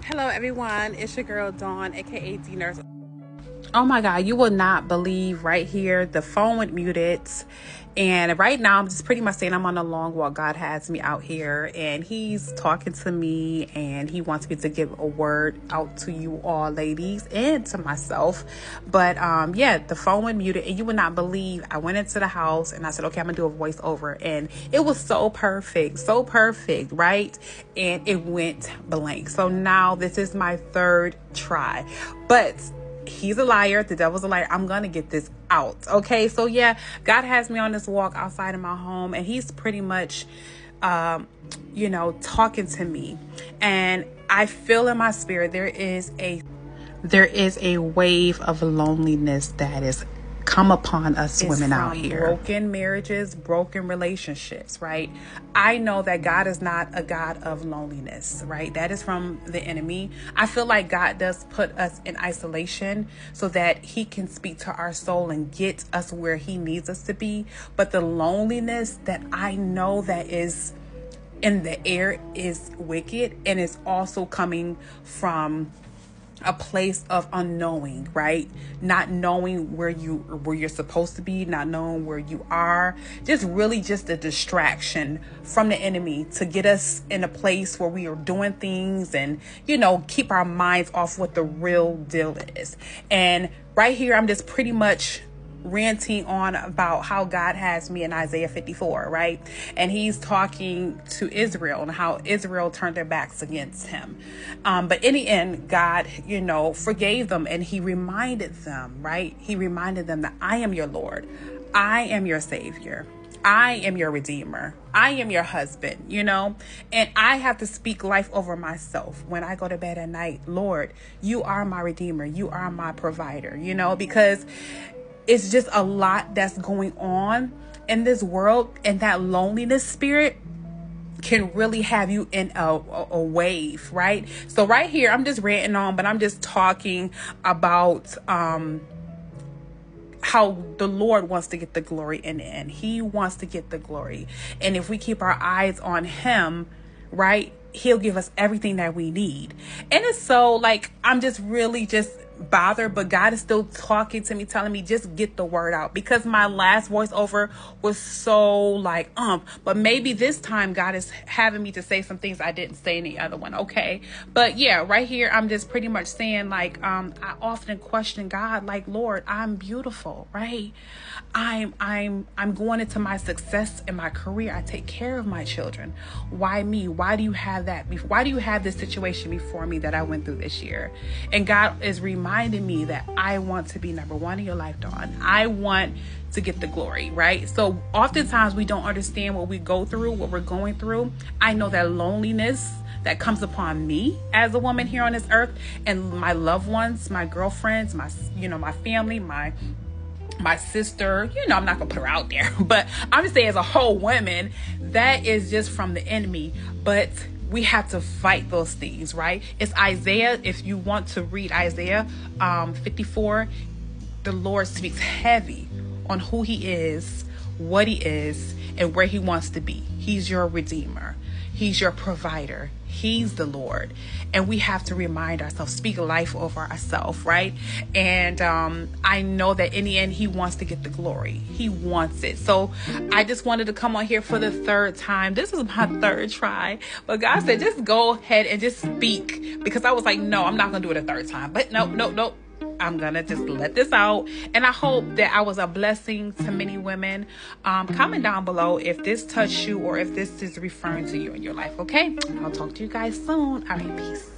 Hello everyone, it's your girl Dawn, aka D Nurse. Oh my God, you will not believe right here. The phone went muted. And right now I'm just pretty much saying I'm on a long walk. God has me out here and he's talking to me and he wants me to give a word out to you all ladies and to myself. But yeah, the phone went muted and you would not believe I went into the house and I said, okay, I'm gonna do a voiceover. And it was so perfect, right? And it went blank. So now this is my third try. But he's a liar. The devil's a liar. I'm going to get this out. Okay. So yeah, God has me on this walk outside of my home and he's pretty much, talking to me, and I feel in my spirit, there is a wave of loneliness that is come upon us women out here. Broken marriages, broken relationships, right? I know that God is not a God of loneliness, right? That is from the enemy. I feel like God does put us in isolation so that he can speak to our soul and get us where he needs us to be. But the loneliness that I know that is in the air is wicked, and it's also coming from a place of unknowing, right? Not knowing where you're supposed to be, not knowing where you are, just a distraction from the enemy to get us in a place where we are doing things and, keep our minds off what the real deal is. And right here, I'm just pretty much ranting on about how God has me in Isaiah 54, right? And he's talking to Israel and how Israel turned their backs against him. But in the end, God, forgave them, and he reminded them, right? He reminded them that I am your Lord. I am your Savior. I am your Redeemer. I am your husband, and I have to speak life over myself when I go to bed at night. Lord, you are my Redeemer. You are my provider, because it's just a lot that's going on in this world, and that loneliness spirit can really have you in a wave, right? So right here, I'm just ranting on, but I'm just talking about how the Lord wants to get the glory in the end. He wants to get the glory. And if we keep our eyes on him, right, he'll give us everything that we need. And it's so I'm just really bothered, but God is still talking to me, telling me just get the word out, because my last voiceover was so but maybe this time God is having me to say some things I didn't say in the other one. Okay. But yeah, right here, I'm just pretty much saying I often question God, Lord, I'm beautiful, right? I'm going into my success in my career. I take care of my children. Why me? Why do you have that? Why do you have this situation before me that I went through this year? And God is reminding me that I want to be number one in your life, Dawn. I want to get the glory, right? So oftentimes we don't understand what we go through, what we're going through. I know that loneliness that comes upon me as a woman here on this earth, and my loved ones, my girlfriends, my family, my sister, I'm not gonna put her out there, but I'm just saying as a whole woman, that is just from the enemy. But we have to fight those things, right? It's Isaiah. If you want to read Isaiah 54, the Lord speaks heavy on who he is, what he is, and where he wants to be. He's your Redeemer. He's your provider. He's the Lord. And we have to remind ourselves, speak life over ourselves, right? And I know that in the end, he wants to get the glory. He wants it. So I just wanted to come on here for the third time. This is my third try. But God said, just go ahead and just speak. Because I was like, no, I'm not going to do it a third time. But no. I'm going to just let this out. And I hope that I was a blessing to many women. Comment down below if this touched you or if this is referring to you in your life. Okay. I'll talk to you guys soon. All right. Peace.